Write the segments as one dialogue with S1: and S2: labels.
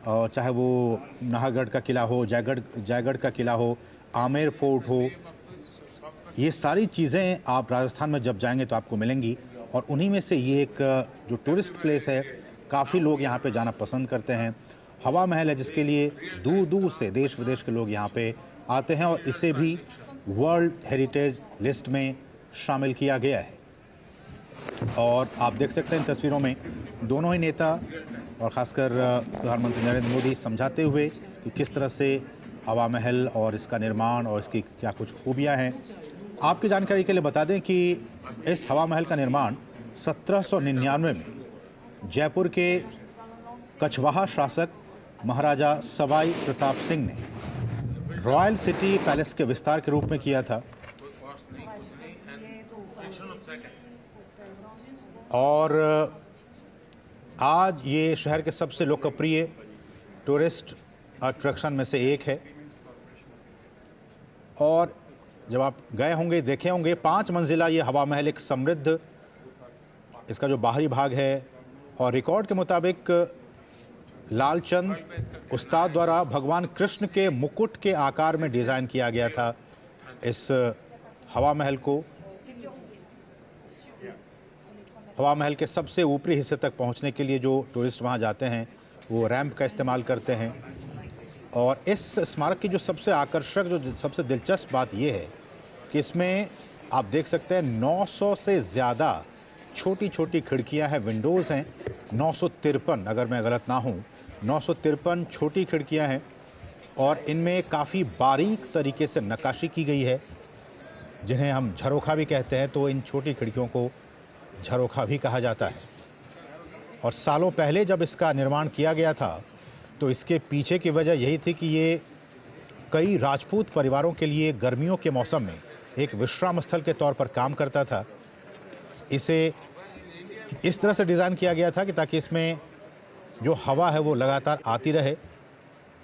S1: और चाहे वो नाहरगढ़ का किला हो, जयगढ़ का किला हो, आमेर फोर्ट हो, ये सारी चीज़ें आप राजस्थान में जब जाएंगे तो आपको मिलेंगी। और उन्हीं में से ये एक जो टूरिस्ट प्लेस है, काफ़ी लोग यहाँ पे जाना पसंद करते हैं। हवा महल है जिसके लिए दूर दूर से देश विदेश के लोग यहाँ पे आते हैं और इसे भी वर्ल्ड हेरिटेज लिस्ट में शामिल किया गया है। और आप देख सकते हैं इन तस्वीरों में दोनों ही नेता और ख़ासकर प्रधानमंत्री नरेंद्र मोदी समझाते हुए कि किस तरह से हवा महल और इसका निर्माण और इसकी क्या कुछ खूबियाँ हैं। आपकी जानकारी के लिए बता दें कि इस हवा महल का निर्माण 1799 में जयपुर के कछवाहा शासक महाराजा सवाई प्रताप सिंह ने रॉयल सिटी पैलेस के विस्तार के रूप में किया था। और आज ये शहर के सबसे लोकप्रिय टूरिस्ट अट्रैक्शन में से एक है। और जब आप गए होंगे, देखे होंगे, 5 मंजिला ये हवा महल एक समृद्ध, इसका जो बाहरी भाग है, और रिकॉर्ड के मुताबिक लालचंद उस्ताद द्वारा भगवान कृष्ण के मुकुट के आकार में डिज़ाइन किया गया था। इस हवा महल को हवा महल के सबसे ऊपरी हिस्से तक पहुंचने के लिए जो टूरिस्ट वहां जाते हैं वो रैंप का इस्तेमाल करते हैं। और इस स्मारक की जो सबसे आकर्षक, जो सबसे दिलचस्प बात यह है कि इसमें आप देख सकते हैं 900 से ज़्यादा छोटी छोटी खिड़कियां हैं, विंडोज़ हैं। 953, अगर मैं गलत ना हूं, 953 छोटी खिड़कियां हैं और इनमें काफ़ी बारीक तरीके से नक्काशी की गई है, जिन्हें हम झरोखा भी कहते हैं। तो इन छोटी खिड़कियों को झरोखा भी कहा जाता है। और सालों पहले जब इसका निर्माण किया गया था तो इसके पीछे की वजह यही थी कि ये कई राजपूत परिवारों के लिए गर्मियों के मौसम में एक विश्राम स्थल के तौर पर काम करता था। इसे इस तरह से डिज़ाइन किया गया था कि ताकि इसमें जो हवा है वो लगातार आती रहे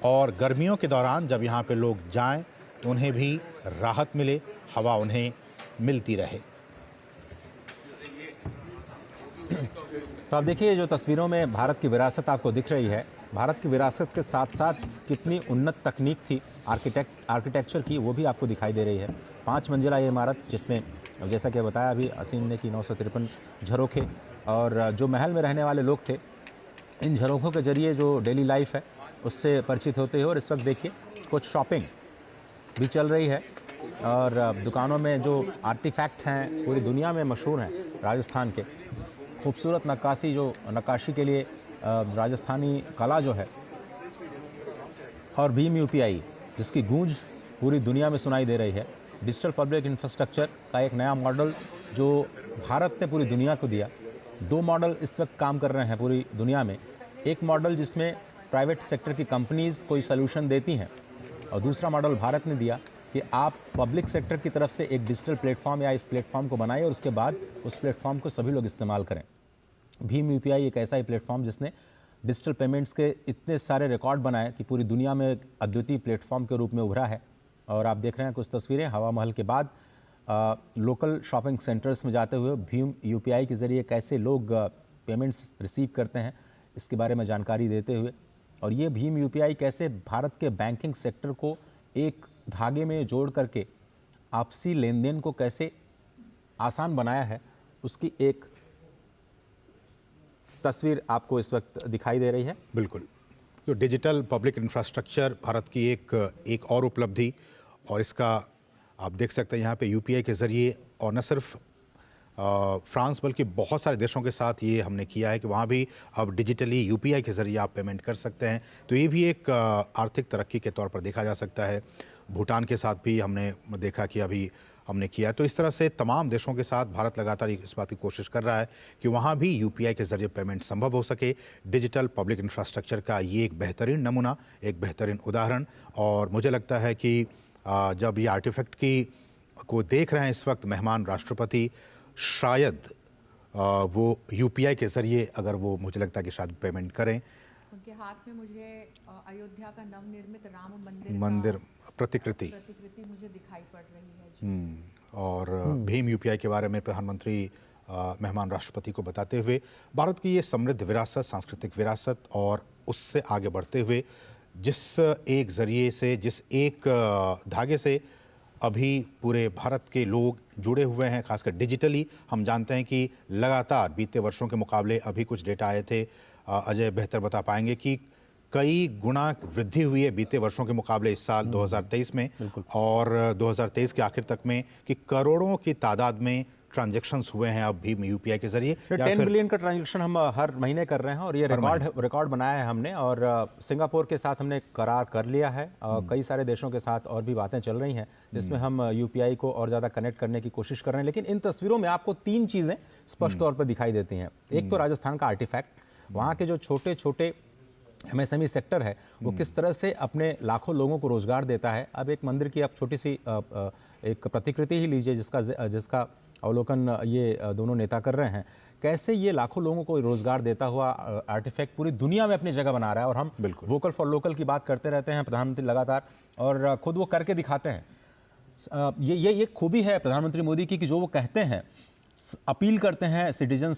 S1: और गर्मियों के दौरान जब यहाँ पे लोग जाएं तो उन्हें भी राहत मिले, हवा उन्हें मिलती रहे।
S2: तो आप देखिए, जो तस्वीरों में भारत की विरासत आपको दिख रही है, भारत की विरासत के साथ साथ कितनी उन्नत तकनीक थी आर्किटेक्चर की, वो भी आपको दिखाई दे रही है। 5 मंजिला ये इमारत, जिसमें जैसा कि बताया अभी असीम ने कि 953 झरोखे, और जो महल में रहने वाले लोग थे, इन झरोखों के जरिए जो डेली लाइफ है उससे परिचित होते हैं। और इस वक्त देखिए कुछ शॉपिंग भी चल रही है और दुकानों में जो आर्टिफैक्ट हैं पूरी दुनिया में मशहूर हैं राजस्थान के, खूबसूरत नक्काशी के लिए राजस्थानी कला जो है, और भीम यूपीआई जिसकी गूंज पूरी दुनिया में सुनाई दे रही है। डिजिटल पब्लिक इंफ्रास्ट्रक्चर का एक नया मॉडल जो भारत ने पूरी दुनिया को दिया। 2 मॉडल इस वक्त काम कर रहे हैं पूरी दुनिया में। एक मॉडल जिसमें प्राइवेट सेक्टर की कंपनीज़ कोई सलूशन देती हैं, और दूसरा मॉडल भारत ने दिया कि आप पब्लिक सेक्टर की तरफ से एक डिजिटल प्लेटफॉर्म या इस प्लेटफॉर्म को बनाएं और उसके बाद उस प्लेटफॉर्म को सभी लोग इस्तेमाल करें। भीम यूपीआई एक ऐसा ही प्लेटफॉर्म जिसने डिजिटल पेमेंट्स के इतने सारे रिकॉर्ड बनाए कि पूरी दुनिया में एक अद्वितीय प्लेटफॉर्म के रूप में उभरा है। और आप देख रहे हैं कुछ तस्वीरें हवा महल के बाद लोकल शॉपिंग सेंटर्स में जाते हुए भीम यूपीआई के ज़रिए कैसे लोग पेमेंट्स रिसीव करते हैं, इसके बारे में जानकारी देते हुए, और ये भीम यूपीआई कैसे भारत के बैंकिंग सेक्टर को एक धागे में जोड़ करके आपसी लेन देन को कैसे आसान बनाया है, उसकी एक तस्वीर आपको इस वक्त दिखाई दे रही है।
S1: बिल्कुल, जो डिजिटल पब्लिक इंफ्रास्ट्रक्चर भारत की एक और उपलब्धि, और इसका आप देख सकते हैं यहाँ पे यूपीआई के ज़रिए, और न सिर्फ फ्रांस बल्कि बहुत सारे देशों के साथ ये हमने किया है कि वहाँ भी अब डिजिटली यूपीआई के ज़रिए आप पेमेंट कर सकते हैं। तो ये भी एक आर्थिक तरक्की के तौर पर देखा जा सकता है। भूटान के साथ भी हमने देखा कि अभी हमने किया। तो इस तरह से तमाम देशों के साथ भारत लगातार इस बात की कोशिश कर रहा है कि वहाँ भी यूपीआई के ज़रिए पेमेंट संभव हो सके। डिजिटल पब्लिक इंफ्रास्ट्रक्चर का ये एक बेहतरीन नमूना, एक बेहतरीन उदाहरण। और मुझे लगता है कि जब ये आर्टिफैक्ट को देख रहे हैं इस वक्त मेहमान राष्ट्रपति, शायद वो यूपीआई के ज़रिए अगर वो, मुझे लगता है कि शायद पेमेंट करें।
S3: उनके हाथ में मुझे अयोध्या का नवनिर्मित राम
S1: मंदिर प्रतिकृति
S3: मुझे दिखाई पड़ रही है।
S1: और भीम यूपीआई के बारे में प्रधानमंत्री मेहमान राष्ट्रपति को बताते हुए भारत की ये समृद्ध विरासत, सांस्कृतिक विरासत और उससे आगे बढ़ते हुए जिस एक ज़रिए से, जिस एक धागे से अभी पूरे भारत के लोग जुड़े हुए हैं, खासकर डिजिटली। हम जानते हैं कि लगातार बीते वर्षों के मुकाबले अभी कुछ डेटा आए थे, अजय बेहतर बता पाएंगे कि कई गुना वृद्धि हुई है बीते वर्षों के मुकाबले इस साल 2023 में और 2023 के आखिर तक में, कि करोड़ों की तादाद में ट्रांजैक्शंस हुए हैं अब भी यूपीआई के जरिए।
S2: 10 बिलियन का ट्रांजैक्शन हम हर महीने कर रहे हैं और ये रिकॉर्ड बनाया है हमने। और सिंगापुर के साथ हमने करार कर लिया है, कई सारे देशों के साथ और भी बातें चल रही हैं जिसमें हम यूपीआई को और ज़्यादा कनेक्ट करने की कोशिश कर रहे हैं। लेकिन इन तस्वीरों में आपको 3 चीज़ें स्पष्ट तौर पर दिखाई देती हैं। एक तो राजस्थान का आर्टिफैक्ट, वहाँ के जो छोटे छोटे एमएसएमई सेक्टर है वो किस तरह से अपने लाखों लोगों को रोजगार देता है। अब एक मंदिर की आप छोटी सी एक प्रतिकृति ही लीजिए जिसका अवलोकन ये दोनों नेता कर रहे हैं, कैसे ये लाखों लोगों को रोजगार देता हुआ आर्टिफैक्ट पूरी दुनिया में अपनी जगह बना रहा है। और हम वोकल फॉर लोकल की बात करते रहते हैं प्रधानमंत्री लगातार, और खुद वो करके दिखाते हैं। ये खूबी है प्रधानमंत्री मोदी की कि जो वो कहते हैं, अपील करते हैं सिटीजन